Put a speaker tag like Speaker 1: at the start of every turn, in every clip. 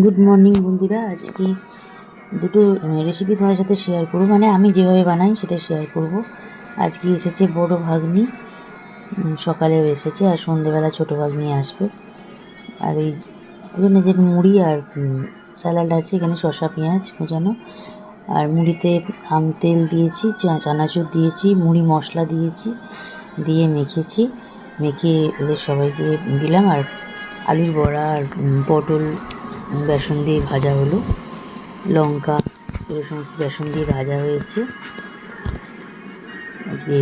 Speaker 1: Good morning বন্ধুরা। আজকে দুটো রেসিপি তোমাদের সাথে শেয়ার করব, মানে আমি যেভাবে বানাই সেটা শেয়ার করব। আজকে এসেছে বড় ভাগ্নি, সকালেও এসেছে, আর সন্ধ্যেবেলা ছোটো ভাগ্নি আসবে। আর এই এখানে যে মুড়ি আর স্যালাড আছে, এখানে শসা পেঁয়াজ কুচানো, আর মুড়িতে তেল দিয়েছি, চানাচুর দিয়েছি, মুড়ি মশলা দিয়েছি, দিয়ে মেখেছি। মেখে এদের সবাইকে দিলাম। আর আলুর বড়া আর পটল বেসন দিয়ে ভাজা হলো, লঙ্কা এগুলো সমস্ত বেসন দিয়ে ভাজা হয়েছে। আজকে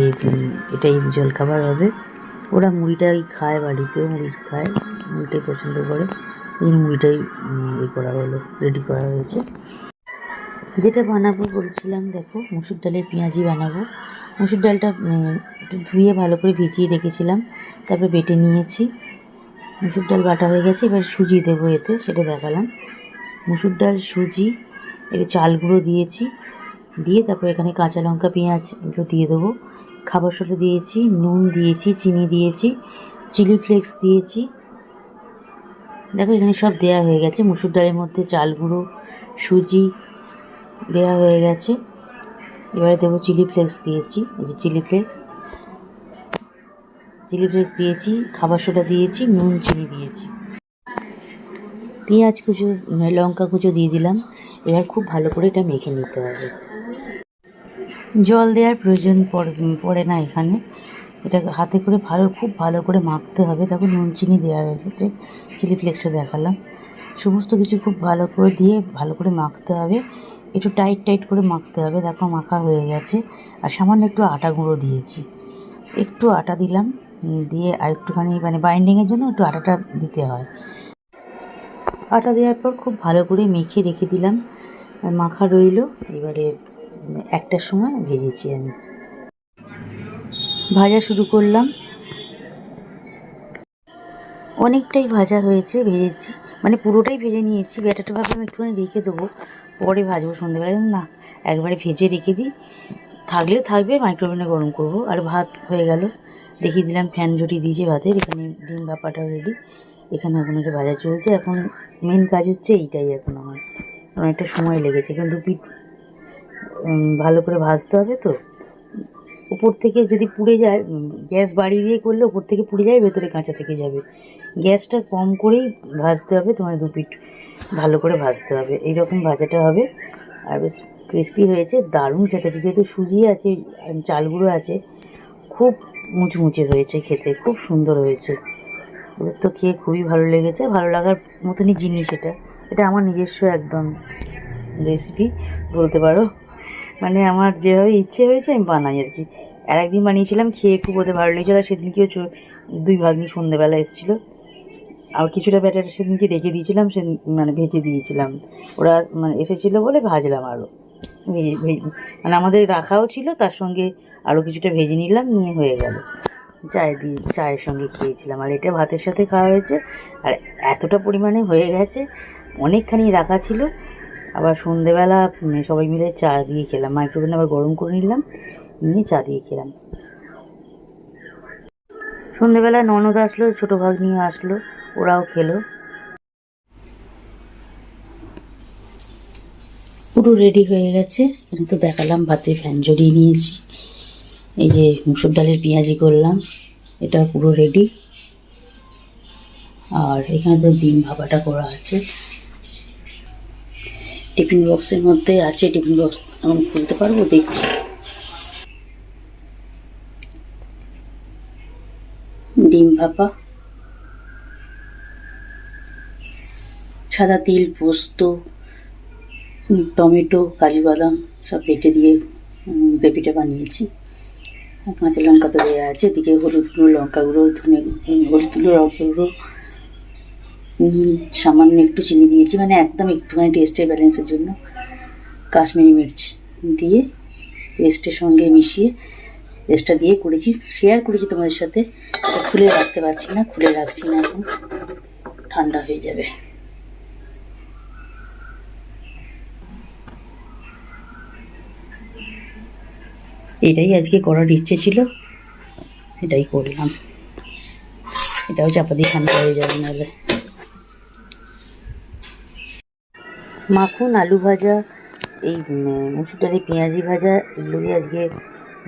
Speaker 1: এটাই জলখাবার হবে। ওরা মুড়িটাই খায়, বাড়িতেও মুড়ি খায়, মুড়িটাই পছন্দ করে, এই জন্য মুড়িটাই করা হলো, রেডি করা হয়েছে। যেটা বানাবো বলছিলাম, দেখো মুসুর ডালের পেঁয়াজি বানাবো। মুসুর ডালটা একটু ধুয়ে ভালো করে ভিজিয়ে রেখেছিলাম, তারপরে বেটে নিয়েছি। মুসুর ডাল বাটা হয়ে গেছে, এবার সুজি দেবো এতে, সেটা দেখালাম। মুসুর ডাল, সুজি, একটু চাল গুঁড়ো দিয়েছি, দিয়ে তারপর এখানে কাঁচা লঙ্কা পেঁয়াজ এগুলো দিয়ে দেবো। খাবার সোডা দিয়েছি, নুন দিয়েছি, চিনি দিয়েছি, চিলি ফ্লেক্স দিয়েছি। দেখো এখানে সব দেয়া হয়ে গেছে। মুসুর ডালের মধ্যে চাল গুঁড়ো, সুজি দেওয়া হয়ে গেছে। এবারে দেবো চিলি ফ্লেক্স দিয়েছি, এই যে চিলি ফ্লেক্স দিয়েছি, খাবার সোডা দিয়েছি, নুন চিনি দিয়েছি, পেঁয়াজ কুচো লঙ্কা কুচো দিয়ে দিলাম। এবার খুব ভালো করে এটা মেখে নিতে হবে। জল দেওয়ার প্রয়োজন পড়ে না এখানে, এটা হাতে করে খুব ভালো করে মাখতে হবে। দেখো নুন চিনি দেওয়া হয়ে গেছে, চিলি ফ্লেক্সে দেখালাম। সমস্ত কিছু খুব ভালো করে দিয়ে ভালো করে মাখতে হবে, একটু টাইট করে মাখতে হবে। দেখো মাখা হয়ে গেছে। আর সামান্য একটু আটা গুঁড়ো দিয়েছি, একটু আটা দিলাম, দিয়ে আর একটুখানি মানে বাইন্ডিংয়ের জন্য একটু আটাটা দিতে হয়। আটা দেওয়ার পর খুব ভালো করে মেখে রেখে দিলাম, মাখা রইল। এবারে একটার সময় ভেজেছি আমি, ভাজা শুরু করলাম। অনেকটাই ভাজা হয়েছে, ভেজেছি মানে পুরোটাই ভেজে নিয়েছি। ব্যাটারটা ভাবলাম একটুখানি রেখে দেবো, পরে ভাজবো সন্ধ্যেবেলা, না একবারে ভেজে রেখে দিই, থাকলে থাকবে, মাইক্রোওভেনে গরম করব। আর ভাত হয়ে গেল, দেখিয়ে দিলাম ফ্যান ঝরিয়ে দিয়েছে ভাতের। এখানে ডিম ভাপাটাও রেডি, এখানে এখন একটা ভাজা চলছে। এখন মেন কাজ হচ্ছে এইটাই এখন আমার অনেকটা সময় লেগেছে, কিন্তু পিঠ ভালো করে ভাজতে হবে। তো উপর থেকে যদি পুড়ে যায়, গ্যাস বাড়িয়ে দিয়ে করলে উপর থেকে পুড়ে যায়, ভেতরে কাঁচা থেকে যাবে। গ্যাসটা কম করেই ভাজতে হবে, তোমার দু পিঠ ভালো করে ভাজতে হবে। এইরকম ভাজাটা হবে। আর বেশ ক্রিস্পি হয়েছে, দারুণ খেতে হচ্ছে। যেহেতু সুজি আছে, চাল গুঁড়ো আছে, খুব মুচমুচে হয়েছে, খেতে খুব সুন্দর হয়েছে। ওদের তো খেয়ে খুবই ভালো লেগেছে। ভালো লাগার মতনই জিনিস এটা, এটা আমার নিজস্ব একদম রেসিপি বলতে পারো। মানে আমার যেভাবে ইচ্ছে হয়েছে আমি বানাই আর কি। আর একদিন বানিয়েছিলাম, খেয়ে খুব ওদের ভালো লেগেছিল। আর সেদিনকেও দুই ভাগ্নি সন্ধ্যেবেলা এসেছিলো, আর কিছুটা ব্যাটার সেদিনকে রেখে দিয়েছিলাম, মানে ভেজে দিয়েছিলাম। ওরা মানে এসেছিলো বলে ভাজলাম আরও, মানে আমাদের রাখাও ছিল, তার সঙ্গে আরও কিছুটা ভেজে নিলাম, নিয়ে হয়ে গেল। চায়ের সঙ্গে খেয়েছিলাম। আর এটা ভাতের সাথে খাওয়া হয়েছে। আর এতটা পরিমাণে হয়ে গেছে, অনেকখানি রাখা ছিল। আবার সন্ধেবেলা সবাই মিলে চা দিয়ে খেলাম, মাইক্রোওভেনে আবার গরম করে নিলাম, নিয়ে চা দিয়ে খেলাম। সন্ধেবেলা ননদ আসলো, ছোটো ভাগ্নি আসলো, ওরাও খেলো। পুরো রেডি হয়ে গেছে। এখানে তো দেখালাম ভাতে ফ্যান ঝরিয়ে নিয়েছি, এই যে মুসুর ডালের পেঁয়াজি করলাম, এটা পুরো রেডি। আর এখানে তো ডিম ভাপাটা করা আছে, টিফিন বক্সের মধ্যে আছে। টিফিন বক্স এখন খুলতে পারবো, দেখছি। ডিম ভাপা, সাদা তিল, পোস্ত, টমেটো, কাজু বাদাম সব বেটে দিয়ে গ্রেভিটা বানিয়েছি। কাঁচা লঙ্কা তো দেওয়া আছে, এদিকে হলুদ গুঁড়ো, লঙ্কা গুঁড়ো, হলুদ গুঁড়ো, লঙ্কা গুঁড়ো, সামান্য একটু চিনি দিয়েছি, মানে একদম একটুখানি টেস্টের ব্যালেন্সের জন্য। কাশ্মীরি মির্চ দিয়ে পেস্টের সঙ্গে মিশিয়ে পেস্টটা দিয়ে করেছি, শেয়ার করেছি তোমাদের সাথে। খুলে রাখতে পারছি না, খুলে রাখছি না, এখন ঠান্ডা হয়ে যাবে। এটাই আজকে করার ইচ্ছে ছিল, এটাই করলাম। এটাও চাপা দিয়ে ঠান্ডা হয়ে যাবে নাহলে। মাখন, আলু ভাজা, এই মুসুর ডালে পেঁয়াজি ভাজা, এগুলো দিয়ে আজকে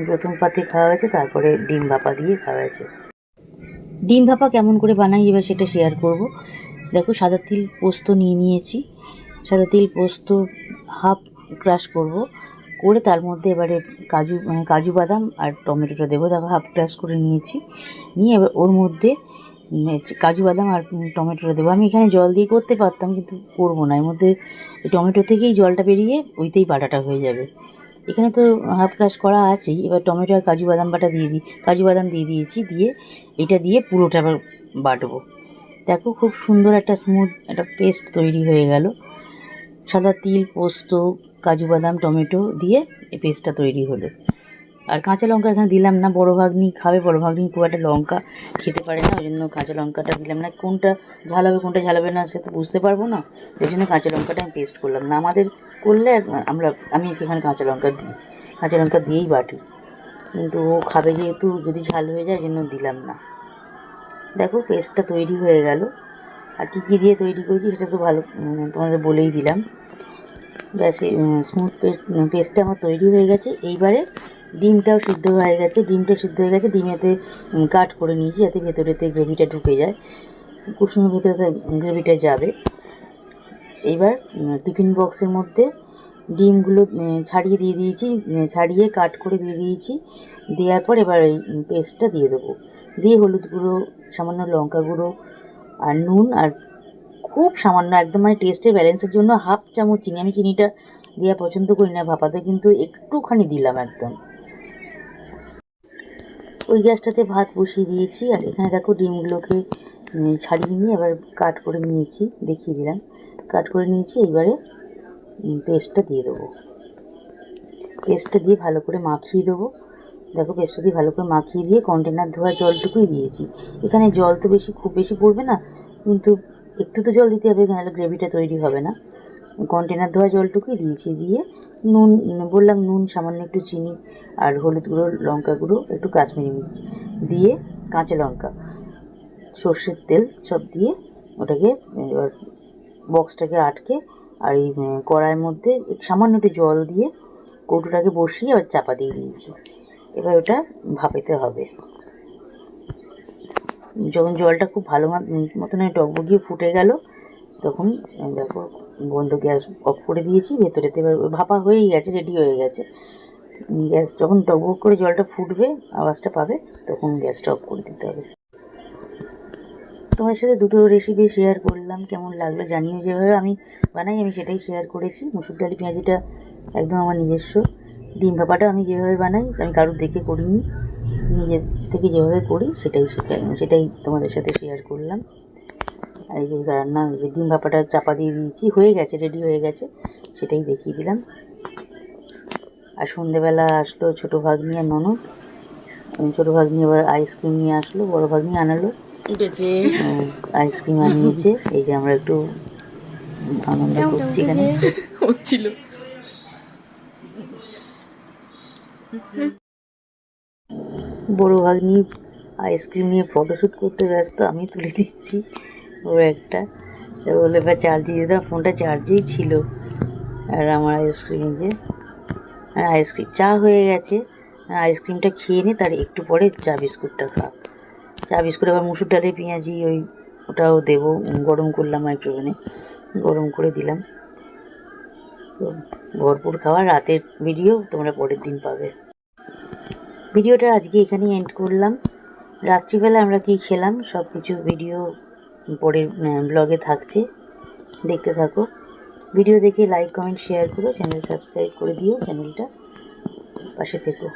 Speaker 1: প্রথম পাতে খাওয়া হয়েছে। তারপরে ডিম ভাপা দিয়ে খাওয়া হয়েছে। ডিম ভাপা কেমন করে বানাই এবার সেটা শেয়ার করব। দেখো, সাদা তিল পোস্ত নিয়ে নিয়েছি। সাদা তিল পোস্ত হাফ ক্রাশ করব, করে তার মধ্যে এবারে কাজু বাদাম আর টমেটোটা দেবো। দেখো, হাফ ক্রাশ করে নিয়েছি, নিয়ে এবার ওর মধ্যে কাজু বাদাম আর টমেটোটা দেবো। আমি এখানে জল দিয়ে করতে পারতাম, কিন্তু করবো না। এর মধ্যে টমেটো থেকেই জলটা বেরিয়ে ওইতেই বাটাটা হয়ে যাবে। এখানে তো হাফ ক্রাশ করা আছেই। এবার টমেটো আর কাজু বাদাম বাটা দিয়ে দিই, কাজু বাদাম দিয়ে দিয়েছি, দিয়ে এটা দিয়ে পুরোটা আবার বাটবো। দেখো, খুব সুন্দর একটা স্মুথ একটা পেস্ট তৈরি হয়ে গেল। সাদা তিল, পোস্ত, কাজু বাদাম, টমেটো দিয়ে এই পেস্টটা তৈরি হলো। আর কাঁচা লঙ্কা এখানে দিলাম না, বড়ো ভাগ্নি খাবে, বড়ো ভাগ্নি খুব একটা লঙ্কা খেতে পারে না, ওই জন্য কাঁচা লঙ্কাটা দিলাম না। কোনটা ঝাল হবে কোনটা ঝাল হবে না সে তো বুঝতে পারবো না, ওই জন্য কাঁচা লঙ্কাটা আমি পেস্ট করলাম না। আমাদের করলে আমি এখানে কাঁচা লঙ্কা দিই, কাঁচা লঙ্কা দিয়েই বাটি, কিন্তু ও খাবে যেহেতু, যদি ঝাল হয়ে যায় ওই জন্য দিলাম না। দেখো, পেস্টটা তৈরি হয়ে গেল। আর কী কী দিয়ে তৈরি করেছি সেটা তো ভালো তোমাদের বলেই দিলাম। ব্যাস, স্মুথ পেস্টটা আমার তৈরি হয়ে গেছে। এইবারে ডিমটাও সিদ্ধ হয়ে গেছে, ডিমেতে কাট করে নিয়েছি যাতে ভেতরেতে গ্রেভিটা ঢুকে যায়, কুসুমের ভেতরে গ্রেভিটা যাবে। এইবার টিফিন বক্সের মধ্যে ডিমগুলো ছাড়িয়ে দিয়ে দিয়েছি, ছাড়িয়ে কাট করে দিয়ে দিয়েছি। দেওয়ার পর এবার এই পেস্টটা দিয়ে দেবো, দিয়ে হলুদ গুঁড়ো, সামান্য লঙ্কা গুঁড়ো আর নুন, আর খুব সামান্য একদম মানে টেস্টের ব্যালেন্সের জন্য হাফ চামচ চিনি। আমি চিনিটা দেওয়া পছন্দ করি না ভাপাতে, কিন্তু একটুখানি দিলাম একদম। ওই গ্যাসটাতে ভাত বসিয়ে দিয়েছি। আর এখানে দেখো, ডিমগুলোকে ছাড়িয়ে নিয়ে এবার কাট করে নিয়েছি, দেখিয়ে দিলাম, কাট করে নিয়েছি। এইবারে পেস্টটা দিয়ে দেবো, পেস্টটা দিয়ে ভালো করে মাখিয়ে দেবো। দেখো, পেস্টটা দিয়ে ভালো করে মাখিয়ে দিয়ে কন্টেনার ধোয়া জলটুকুই দিয়েছি। এখানে জল তো খুব বেশি পড়বে না, কিন্তু একটু তো জল দিতে হবে, নাহলে গ্রেভিটা তৈরি হবে না। কন্টেনার ধোয়া জলটুকুই দিয়েছি, দিয়ে নুন বললাম, নুন, সামান্য একটু চিনি আর হলুদ গুঁড়ো, লঙ্কা গুঁড়ো, একটু কাশ্মীরি মির্চ দিয়ে, কাঁচা লঙ্কা, সর্ষের তেল সব দিয়ে ওটাকে এবার বক্সটাকে আটকে, আর এই কড়াইয়ের মধ্যে সামান্য একটু জল দিয়ে কৌটোটাকে বসিয়ে আবার চাপা দিয়ে দিয়েছি। এবার ওটা ভাপাতে হবে। যখন জলটা খুব ভালো মতন টকবগিয়ে ফুটে গেল, তখন দেখো বন্ধ, গ্যাস অফ করে দিয়েছি। ভেতরেতে এবার ভাপা হয়েই গেছে, রেডি হয়ে গেছে। গ্যাস যখন টকবগ করে জলটা ফুটবে, আওয়াজটা পাবে, তখন গ্যাসটা অফ করে দিতে হবে। তোমার সাথে দুটো রেসিপি শেয়ার করলাম, কেমন লাগলো জানিও। যেভাবে আমি বানাই আমি সেটাই শেয়ার করেছি। মুসুর ডালি পেঁয়াজিটা একদম আমার নিজস্ব। ডিম ভাপাটা আমি যেভাবে বানাই, আমি কারোর দেখে করিনি, নিজের থেকে যেভাবে করি সেটাই তোমাদের সাথে শেয়ার করলাম। আর এই যে রান্না, এই যে ডিম ভাপাটা চাপা দিয়ে দিয়েছি, হয়ে গেছে, রেডি হয়ে গেছে, সেটাই দেখিয়ে দিলাম। আর সন্ধেবেলা আসলো ছোটো ভাগ্নি আর ননদ। ছোটো ভাগ্নি এবার আইসক্রিম নিয়ে আসলো, বড়ো ভাগ্নি আনালো, উঠেছে আইসক্রিম আনিয়েছে। এই যে আমরা একটু আনন্দ করছি এখানে হচ্ছিল। বড়ো ভাগ্নি আইসক্রিম নিয়ে ফটোশ্যুট করতে ব্যস্ত, আমি তুলে দিচ্ছি ওর একটা, বলে এবার চার্জ দিয়ে দিতাম, ফোনটা চার্জেই ছিল। আর আমার আইসক্রিম, যে আইসক্রিম, চা হয়ে গেছে, আইসক্রিমটা খেয়ে নি, তার একটু পরে চা বিস্কুটটা খা। চা বিস্কুট আবার মুসুর ডালে পেঁয়াজি, ওটাও দেবো, গরম করলাম মাইক্রোওভেনে, গরম করে দিলাম। তো ভরপুর খাওয়া। রাতের ভিডিও তোমরা পরের দিন পাবে। ভিডিওটা আজকে এখানেই এন্ড করলাম। রাত্রিবেলা আমরা কি খেলাম সব কিছু ভিডিও পরের ব্লগে থাকছে, দেখতে থাকো। ভিডিও দেখে লাইক, কমেন্ট, শেয়ার করো, চ্যানেল সাবস্ক্রাইব করে দিও, চ্যানেলটা পাশে থেকো।